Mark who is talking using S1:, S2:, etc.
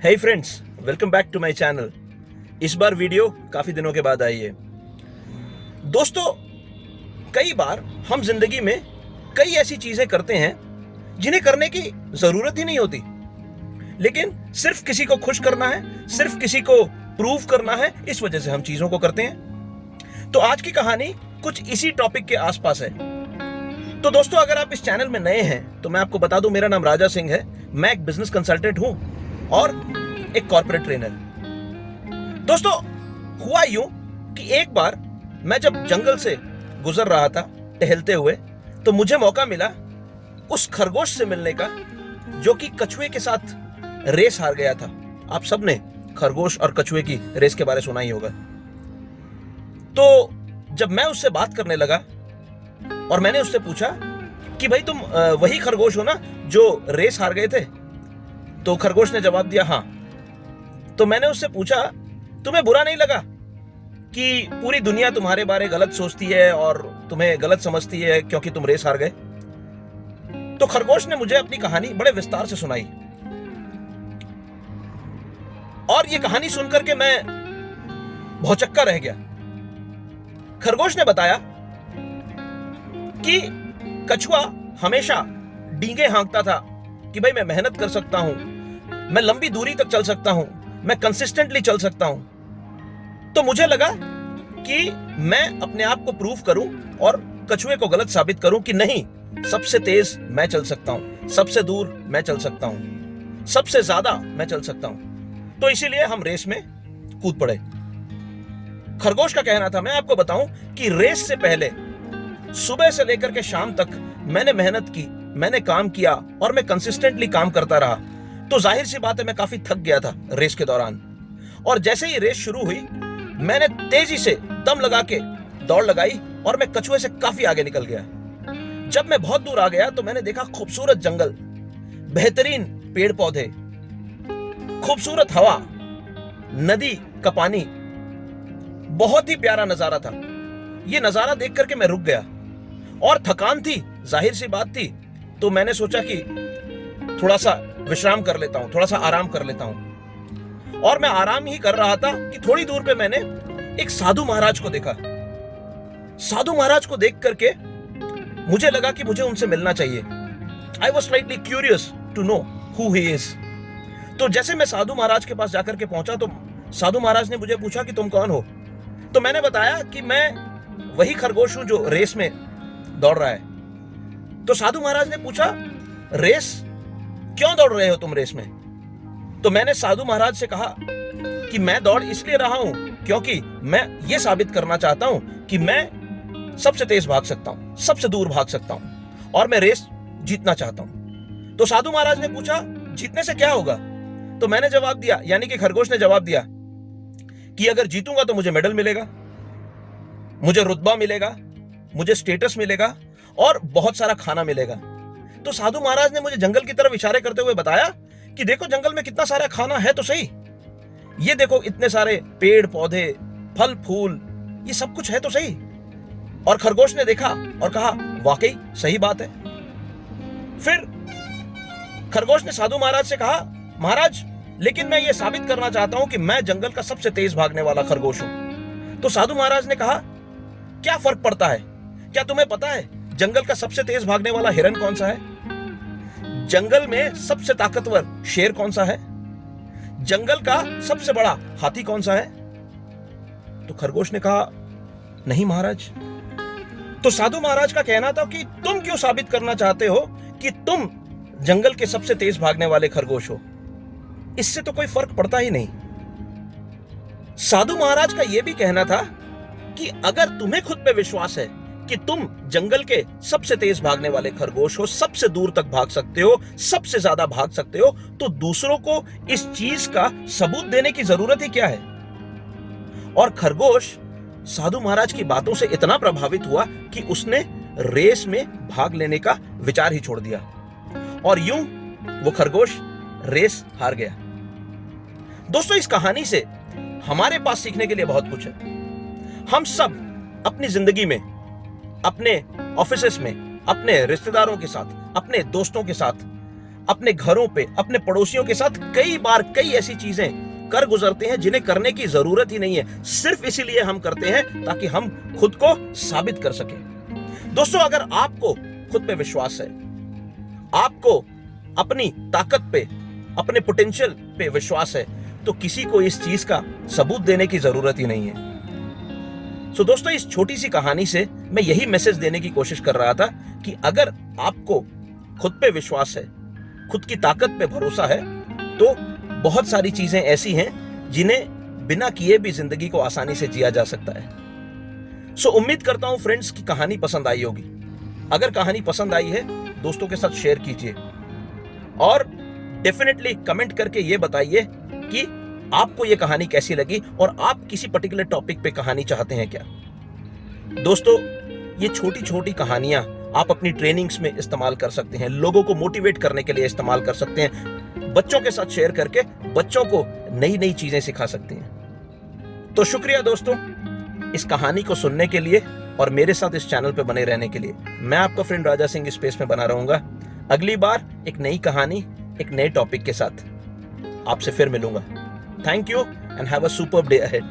S1: Hey friends, welcome back to my channel. इस बार video काफी दिनों के बाद आई है। दोस्तों, कई बार हम जिंदगी में कई ऐसी चीजें करते हैं जिन्हें करने की जरूरत ही नहीं होती, लेकिन सिर्फ किसी को खुश करना है, सिर्फ किसी को प्रूव करना है, इस वजह से हम चीजों को करते हैं। तो आज की कहानी कुछ इसी टॉपिक के आसपास है। तो दोस्तों, अगर आप इस चैनल में नए हैं तो मैं आपको बता दूं, मेरा नाम राजा सिंह है। मैं एक बिजनेस कंसल्टेंट हूं और एक कॉर्पोरेट ट्रेनर। दोस्तों, हुआ यूं कि एक बार मैं जब जंगल से गुजर रहा था टहलते हुए, तो मुझे मौका मिला उस खरगोश से मिलने का जो कि कछुए के साथ रेस हार गया था। आप सबने खरगोश और कछुए की रेस के बारे सुना ही होगा। तो जब मैं उससे बात करने लगा और मैंने उससे पूछा कि भाई, तुम वही खरगोश हो ना जो रेस हार गए थे? तो खरगोश ने जवाब दिया, हाँ। तो मैंने उससे पूछा, तुम्हें बुरा नहीं लगा कि पूरी दुनिया तुम्हारे बारे गलत सोचती है और तुम्हें गलत समझती है क्योंकि तुम रेस हार गए? तो खरगोश ने मुझे अपनी कहानी बड़े विस्तार से सुनाई और ये कहानी सुनकर के मैं भौचक्का रह गया। खरगोश ने बताया कि कछुआ हमेशा डींगे हाँकता था कि भाई, मैं मेहनत कर सकता हूं, मैं लंबी दूरी तक चल सकता हूं, मैं कंसिस्टेंटली चल सकता हूं। तो मुझे लगा कि मैं अपने आप को प्रूव करूं और कछुए को गलत साबित करूं कि नहीं, सबसे तेज मैं चल सकता हूं, सबसे दूर मैं चल सकता हूं, सबसे ज्यादा मैं चल सकता हूं। तो इसीलिए हम रेस में कूद पड़े। खरगोश का कहना था, मैं आपको बताऊं कि रेस से पहले सुबह से लेकर के शाम तक मैंने मेहनत की, मैंने काम किया और मैं कंसिस्टेंटली काम करता रहा। तो जाहिर सी बात है, मैं काफी थक गया था रेस के दौरान। और जैसे ही रेस शुरू हुई, मैंने तेजी से दम लगा के दौड़ लगाई और मैं कछुए से काफी आगे निकल गया। जब मैं बहुत दूर आ गया तो मैंने देखा खूबसूरत जंगल, बेहतरीन पेड़ पौधे, खूबसूरत हवा, नदी का पानी, बहुत ही प्यारा नजारा था। यह नजारा देख करके मैं रुक गया और थकान थी, जाहिर सी बात थी। तो मैंने सोचा कि थोड़ा सा विश्राम कर लेता हूं, थोड़ा सा आराम कर लेता हूं। और मैं आराम ही कर रहा था कि थोड़ी दूर पे मैंने एक साधु महाराज को देखा। साधु महाराज को देख करके मुझे लगा कि मुझे उनसे मिलना चाहिए। I was slightly curious to know who he is. तो जैसे मैं साधु महाराज के पास जाकर के पहुंचा तो साधु महाराज ने मुझे पूछा कि तुम कौन हो? तो मैंने बताया कि मैं वही खरगोश हूं जो रेस में दौड़ रहा है। तो साधु महाराज ने पूछा, रेस? क्यों दौड़ रहे हो तुम रेस में? तो मैंने साधु महाराज से कहा कि मैं दौड़ इसलिए रहा हूं क्योंकि मैं ये साबित करना चाहता हूं कि मैं सबसे तेज भाग सकता हूं, सबसे दूर भाग सकता हूं और मैं रेस जीतना चाहता हूं। तो साधु महाराज ने पूछा, जीतने से क्या होगा? तो मैंने जवाब दिया, यानी कि खरगोश ने जवाब दिया कि अगर जीतूंगा तो मुझे मेडल मिलेगा, मुझे रुतबा मिलेगा, मुझे स्टेटस मिलेगा और बहुत सारा खाना मिलेगा। तो साधु महाराज ने मुझे जंगल की तरफ इशारे करते हुए बताया कि देखो, जंगल में कितना सारा खाना है तो सही, ये देखो इतने सारे पेड़ पौधे, फल फूल, ये सब कुछ है तो सही। और खरगोश ने देखा और कहा, वाकई सही बात है। फिर खरगोश ने साधु महाराज से कहा, महाराज, लेकिन मैं ये साबित करना चाहता हूं कि मैं जंगल का सबसे तेज भागने वाला खरगोश हूं। तो साधु महाराज ने कहा, क्या फर्क पड़ता है? क्या तुम्हें पता है जंगल का सबसे तेज भागने वाला हिरन कौन सा है? जंगल में सबसे ताकतवर शेर कौन सा है? जंगल का सबसे बड़ा हाथी कौन सा है? तो खरगोश ने कहा, नहीं महाराज। तो साधु महाराज का कहना था कि तुम क्यों साबित करना चाहते हो कि तुम जंगल के सबसे तेज भागने वाले खरगोश हो? इससे तो कोई फर्क पड़ता ही नहीं। साधु महाराज का यह भी कहना था कि अगर तुम्हें खुद पे विश्वास है कि तुम जंगल के सबसे तेज भागने वाले खरगोश हो, सबसे दूर तक भाग सकते हो, सबसे ज्यादा भाग सकते हो, तो दूसरों को इस चीज का सबूत देने की जरूरत ही क्या है? और खरगोश साधु महाराज की बातों से इतना प्रभावित हुआ कि उसने रेस में भाग लेने का विचार ही छोड़ दिया और यूं वो खरगोश रेस हार गया। दोस्तों, इस कहानी से हमारे पास सीखने के लिए बहुत कुछ है। हम सब अपनी जिंदगी में, अपने ऑफिसेस में, अपने रिश्तेदारों के साथ, अपने दोस्तों के साथ अपने घरों पे, अपने पड़ोसियों के साथ कई बार कई ऐसी चीजें कर गुजरते हैं जिन्हें करने की जरूरत ही नहीं है, सिर्फ इसीलिए हम करते हैं ताकि हम खुद को साबित कर सकें। दोस्तों, अगर आपको खुद पे विश्वास है, आपको अपनी ताकत पे, अपने पोटेंशियल पे विश्वास है, तो किसी को इस चीज का सबूत देने की जरूरत ही नहीं है। सो दोस्तों, इस छोटी सी कहानी से मैं यही मैसेज देने की कोशिश कर रहा था कि अगर आपको खुद पे विश्वास है, खुद की ताकत पे भरोसा है, तो बहुत सारी चीजें ऐसी हैं जिन्हें बिना किए भी जिंदगी को आसानी से जिया जा सकता है। सो उम्मीद करता हूं फ्रेंड्स कि कहानी पसंद आई होगी। अगर कहानी पसंद आई है, दोस्तों के साथ शेयर कीजिए और डेफिनेटली कमेंट करके ये बताइए कि आपको ये कहानी कैसी लगी और आप किसी पर्टिकुलर टॉपिक पे कहानी चाहते हैं क्या। दोस्तों, ये छोटी छोटी कहानियां आप अपनी ट्रेनिंग्स में इस्तेमाल कर सकते हैं, लोगों को मोटिवेट करने के लिए इस्तेमाल कर सकते हैं, बच्चों के साथ शेयर करके बच्चों को नई नई चीजें सिखा सकते हैं। तो शुक्रिया दोस्तों इस कहानी को सुनने के लिए और मेरे साथ इस चैनल पे बने रहने के लिए। मैं आपका फ्रेंड राजा सिंह स्पेस में बना रहूंगा। अगली बार एक नई कहानी, एक नए टॉपिक के साथ आपसे फिर मिलूंगा। Thank you and have a superb day ahead.